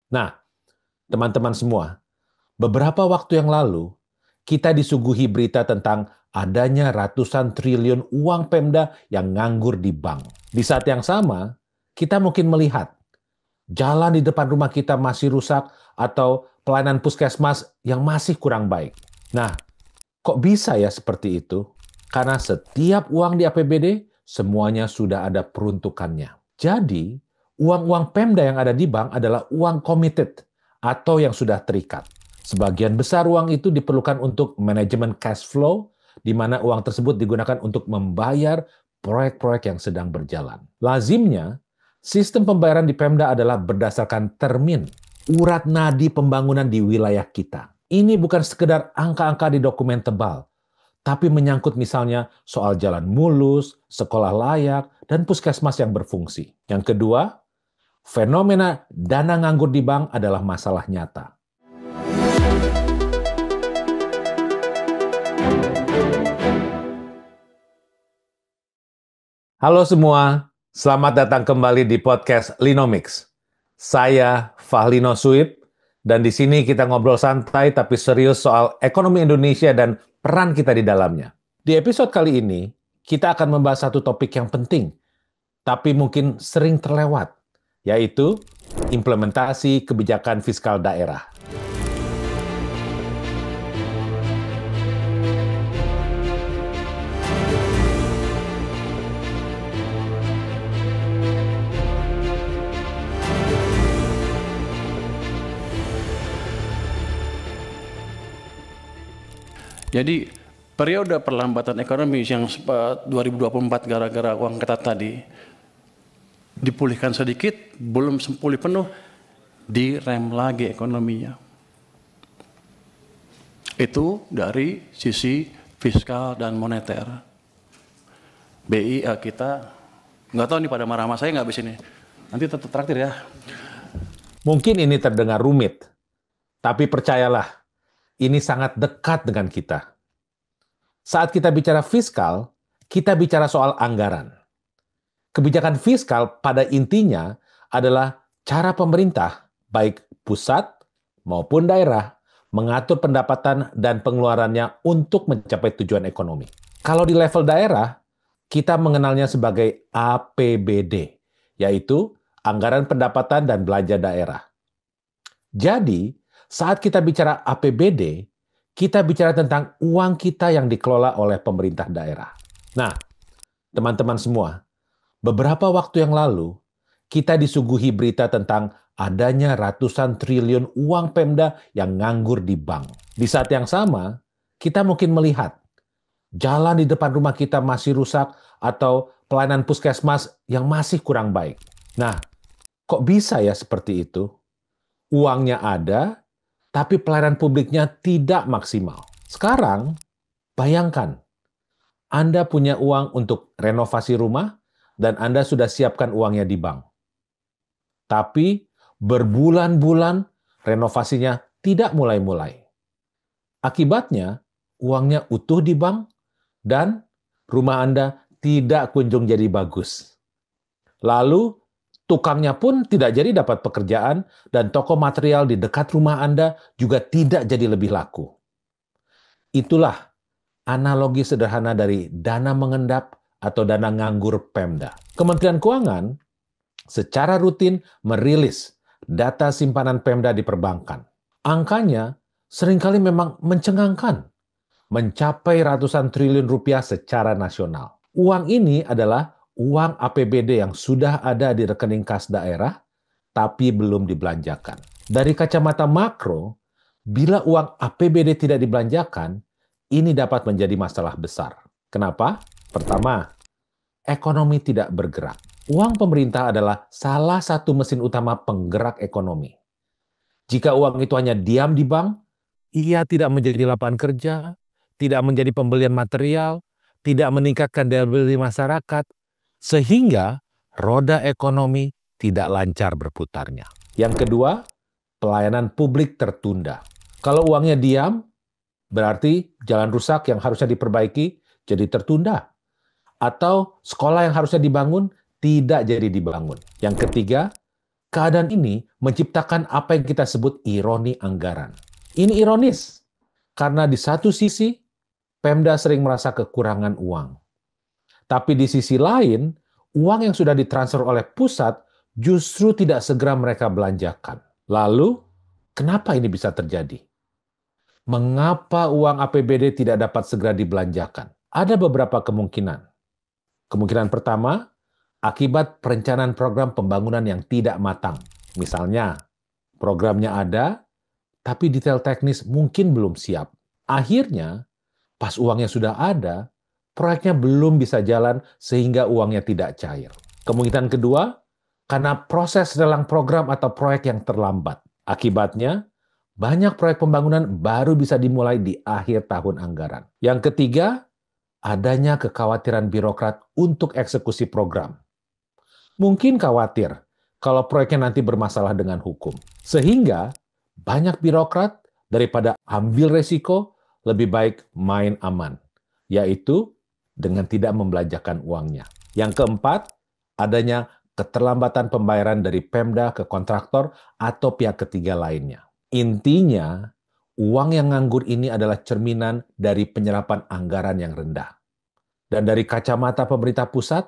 Nah, teman-teman semua, beberapa waktu yang lalu, kita disuguhi berita tentang adanya ratusan triliun uang Pemda yang nganggur di bank. Di saat yang sama, kita mungkin melihat jalan di depan rumah kita masih rusak atau pelayanan puskesmas yang masih kurang baik. Nah, kok bisa ya seperti itu? Karena setiap uang di APBD, semuanya sudah ada peruntukannya. Jadi, uang-uang Pemda yang ada di bank adalah uang committed atau yang sudah terikat. Sebagian besar uang itu diperlukan untuk manajemen cash flow, di mana uang tersebut digunakan untuk membayar proyek-proyek yang sedang berjalan. Lazimnya, sistem pembayaran di Pemda adalah berdasarkan termin, urat nadi pembangunan di wilayah kita. Ini bukan sekedar angka-angka di dokumen tebal, tapi menyangkut misalnya soal jalan mulus, sekolah layak, dan puskesmas yang berfungsi. Yang kedua, fenomena dana nganggur di bank adalah masalah nyata. Halo semua, selamat datang kembali di podcast Linomics. Saya Fahlino Suib, dan di sini kita ngobrol santai tapi serius soal ekonomi Indonesia dan peran kita di dalamnya. Di episode kali ini, kita akan membahas satu topik yang penting, tapi mungkin sering terlewat, yaitu implementasi kebijakan fiskal daerah. Jadi periode perlambatan ekonomi yang 2024 gara-gara uang ketat tadi dipulihkan sedikit, belum pulih penuh, direm lagi ekonominya. Itu dari sisi fiskal dan moneter. BI kita nggak tahu nih pada marah sama saya nggak habis ini. Nanti tetap traktir ya. Mungkin ini terdengar rumit, tapi percayalah, ini sangat dekat dengan kita. Saat kita bicara fiskal, kita bicara soal anggaran. Kebijakan fiskal pada intinya adalah cara pemerintah, baik pusat maupun daerah, mengatur pendapatan dan pengeluarannya untuk mencapai tujuan ekonomi. Kalau di level daerah, kita mengenalnya sebagai APBD, yaitu Anggaran Pendapatan dan Belanja Daerah. Jadi, saat kita bicara APBD, kita bicara tentang uang kita yang dikelola oleh pemerintah daerah. Nah, teman-teman semua, beberapa waktu yang lalu, kita disuguhi berita tentang adanya ratusan triliun uang Pemda yang nganggur di bank. Di saat yang sama, kita mungkin melihat jalan di depan rumah kita masih rusak atau pelayanan puskesmas yang masih kurang baik. Nah, kok bisa ya seperti itu? Uangnya ada, tapi pelayanan publiknya tidak maksimal. Sekarang, bayangkan, Anda punya uang untuk renovasi rumah, dan Anda sudah siapkan uangnya di bank. Tapi berbulan-bulan renovasinya tidak mulai-mulai. Akibatnya, uangnya utuh di bank dan rumah Anda tidak kunjung jadi bagus. Lalu, tukangnya pun tidak jadi dapat pekerjaan dan toko material di dekat rumah Anda juga tidak jadi lebih laku. Itulah analogi sederhana dari dana mengendap atau dana nganggur Pemda. Kementerian Keuangan secara rutin merilis data simpanan Pemda di perbankan. Angkanya seringkali memang mencengangkan, mencapai ratusan triliun rupiah secara nasional. Uang ini adalah uang APBD yang sudah ada di rekening kas daerah, tapi belum dibelanjakan. Dari kacamata makro, bila uang APBD tidak dibelanjakan, ini dapat menjadi masalah besar. Kenapa? Pertama, ekonomi tidak bergerak. Uang pemerintah adalah salah satu mesin utama penggerak ekonomi. Jika uang itu hanya diam di bank, ia tidak menjadi lapangan kerja, tidak menjadi pembelian material, tidak meningkatkan daya beli masyarakat, sehingga roda ekonomi tidak lancar berputarnya. Yang kedua, pelayanan publik tertunda. Kalau uangnya diam, berarti jalan rusak yang harusnya diperbaiki jadi tertunda. Atau sekolah yang harusnya dibangun tidak jadi dibangun. Yang ketiga, Keadaan ini menciptakan apa yang kita sebut ironi anggaran. Ini ironis, karena di satu sisi, Pemda sering merasa kekurangan uang. Tapi di sisi lain, uang yang sudah ditransfer oleh pusat justru tidak segera mereka belanjakan. Lalu, kenapa ini bisa terjadi? Mengapa uang APBD tidak dapat segera dibelanjakan? Ada beberapa kemungkinan. Kemungkinan pertama, akibat perencanaan program pembangunan yang tidak matang. Misalnya, programnya ada, tapi detail teknis mungkin belum siap. Akhirnya, pas uangnya sudah ada, proyeknya belum bisa jalan sehingga uangnya tidak cair. Kemungkinan kedua, karena proses lelang program atau proyek yang terlambat. Akibatnya, banyak proyek pembangunan baru bisa dimulai di akhir tahun anggaran. Yang ketiga, adanya kekhawatiran birokrat untuk eksekusi program. Mungkin khawatir kalau proyeknya nanti bermasalah dengan hukum. Sehingga banyak birokrat daripada ambil resiko, lebih baik main aman, yaitu dengan tidak membelanjakan uangnya. Yang keempat, adanya keterlambatan pembayaran dari Pemda ke kontraktor atau pihak ketiga lainnya. Intinya, uang yang nganggur ini adalah cerminan dari penyerapan anggaran yang rendah. Dan dari kacamata pemerintah pusat,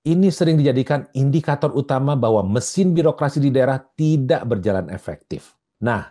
ini sering dijadikan indikator utama bahwa mesin birokrasi di daerah tidak berjalan efektif. Nah,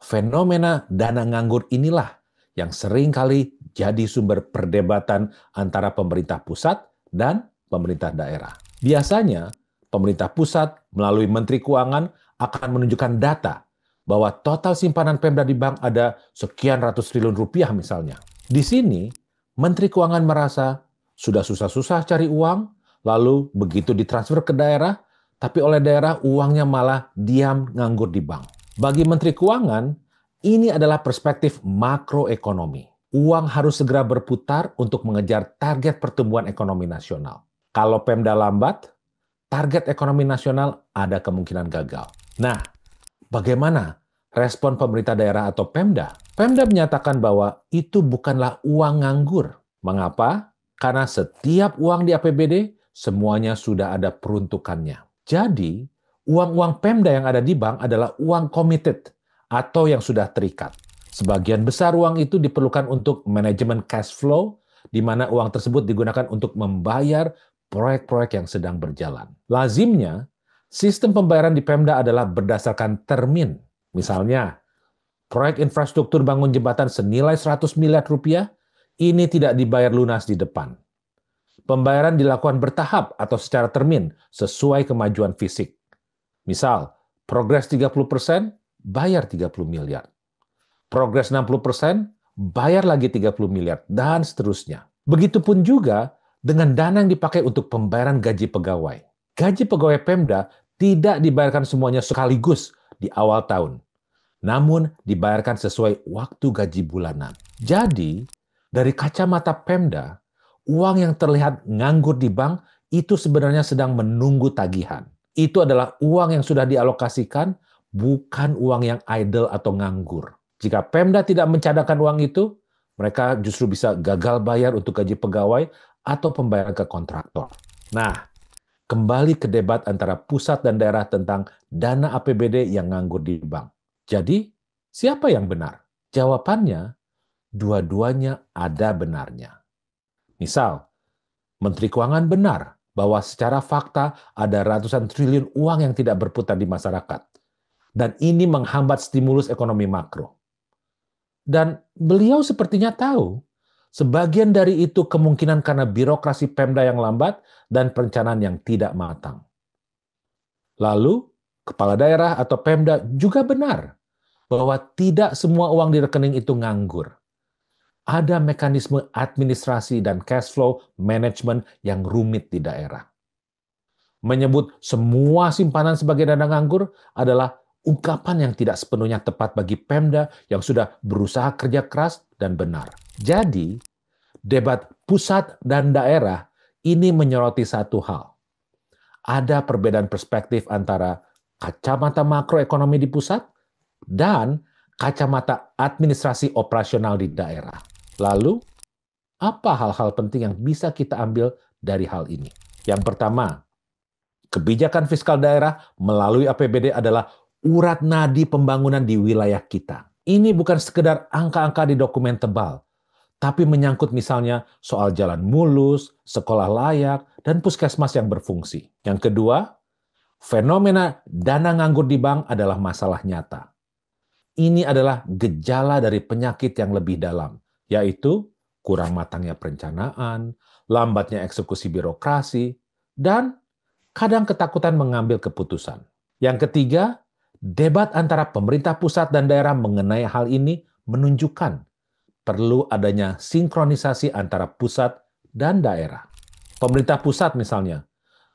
fenomena dana nganggur inilah yang seringkali jadi sumber perdebatan antara pemerintah pusat dan pemerintah daerah. Biasanya, pemerintah pusat melalui Menteri Keuangan akan menunjukkan data bahwa total simpanan Pemda di bank ada sekian ratus triliun rupiah misalnya. Di sini, Menteri Keuangan merasa sudah susah-susah cari uang, lalu begitu ditransfer ke daerah, tapi oleh daerah uangnya malah diam nganggur di bank. Bagi Menteri Keuangan, ini adalah perspektif makroekonomi. Uang harus segera berputar untuk mengejar target pertumbuhan ekonomi nasional. Kalau Pemda lambat, target ekonomi nasional ada kemungkinan gagal. Nah, bagaimana respon pemerintah daerah atau Pemda? Pemda menyatakan bahwa itu bukanlah uang nganggur. Mengapa? Karena setiap uang di APBD semuanya sudah ada peruntukannya. Jadi, uang-uang Pemda yang ada di bank adalah uang committed atau yang sudah terikat. Sebagian besar uang itu diperlukan untuk manajemen cash flow, di mana uang tersebut digunakan untuk membayar proyek-proyek yang sedang berjalan. Lazimnya, sistem pembayaran di Pemda adalah berdasarkan termin. Misalnya, proyek infrastruktur bangun jembatan senilai 100 miliar rupiah, ini tidak dibayar lunas di depan. Pembayaran dilakukan bertahap atau secara termin sesuai kemajuan fisik. Misal, progres 30%, bayar 30 miliar. Progres 60%, bayar lagi 30 miliar, dan seterusnya. Begitupun juga dengan dana yang dipakai untuk pembayaran gaji pegawai. Gaji pegawai Pemda tidak dibayarkan semuanya sekaligus di awal tahun, namun dibayarkan sesuai waktu gaji bulanan. Jadi, dari kacamata Pemda, uang yang terlihat nganggur di bank itu sebenarnya sedang menunggu tagihan. Itu adalah uang yang sudah dialokasikan, bukan uang yang idle atau nganggur. Jika Pemda tidak mencadangkan uang itu, mereka justru bisa gagal bayar untuk gaji pegawai atau pembayaran ke kontraktor. Nah, kembali ke debat antara pusat dan daerah tentang dana APBD yang nganggur di bank. Jadi, siapa yang benar? Jawabannya, dua-duanya ada benarnya. Misal, Menteri Keuangan benar bahwa secara fakta ada ratusan triliun uang yang tidak berputar di masyarakat. Dan ini menghambat stimulus ekonomi makro. Dan beliau sepertinya tahu, sebagian dari itu kemungkinan karena birokrasi Pemda yang lambat dan perencanaan yang tidak matang. Lalu, kepala daerah atau Pemda juga benar bahwa tidak semua uang di rekening itu nganggur. Ada mekanisme administrasi dan cash flow management yang rumit di daerah. Menyebut semua simpanan sebagai dana nganggur adalah ungkapan yang tidak sepenuhnya tepat bagi Pemda yang sudah berusaha kerja keras dan benar. Jadi, debat pusat dan daerah ini menyoroti satu hal. Ada perbedaan perspektif antara kacamata makroekonomi di pusat dan kacamata administrasi operasional di daerah. Lalu, apa hal-hal penting yang bisa kita ambil dari hal ini? Yang pertama, Kebijakan fiskal daerah melalui APBD adalah urat nadi pembangunan di wilayah kita. Ini bukan sekedar angka-angka di dokumen tebal, tapi menyangkut misalnya soal jalan mulus, sekolah layak, dan puskesmas yang berfungsi. Yang kedua, fenomena dana nganggur di bank adalah masalah nyata. Ini adalah gejala dari penyakit yang lebih dalam, yaitu kurang matangnya perencanaan, lambatnya eksekusi birokrasi, dan kadang ketakutan mengambil keputusan. Yang ketiga, debat antara pemerintah pusat dan daerah mengenai hal ini menunjukkan perlu adanya sinkronisasi antara pusat dan daerah. Pemerintah pusat misalnya,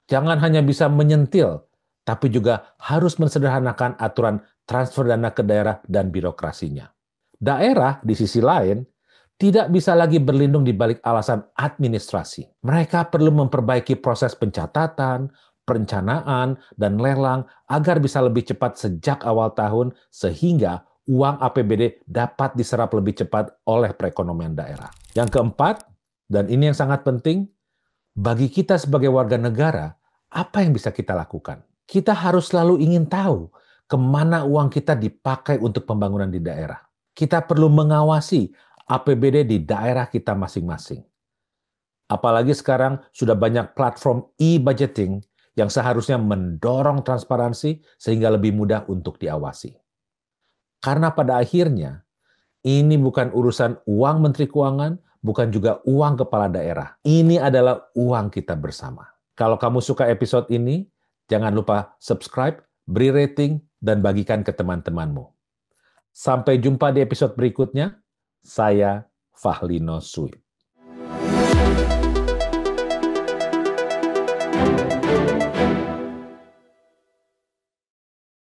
jangan hanya bisa menyentil, tapi juga harus mensederhanakan aturan transfer dana ke daerah dan birokrasinya. Daerah, di sisi lain, tidak bisa lagi berlindung di balik alasan administrasi. Mereka perlu memperbaiki proses pencatatan, perencanaan, dan lelang agar bisa lebih cepat sejak awal tahun sehingga uang APBD dapat diserap lebih cepat oleh perekonomian daerah. Yang keempat, dan ini yang sangat penting, bagi kita sebagai warga negara, apa yang bisa kita lakukan? Kita harus selalu ingin tahu kemana uang kita dipakai untuk pembangunan di daerah. Kita perlu mengawasi APBD di daerah kita masing-masing. Apalagi sekarang sudah banyak platform e-budgeting yang seharusnya mendorong transparansi sehingga lebih mudah untuk diawasi. Karena pada akhirnya, ini bukan urusan uang Menteri Keuangan, bukan juga uang kepala daerah. Ini adalah uang kita bersama. Kalau kamu suka episode ini, jangan lupa subscribe, beri rating, dan bagikan ke teman-temanmu. Sampai jumpa di episode berikutnya. Saya Fahlino Sweet.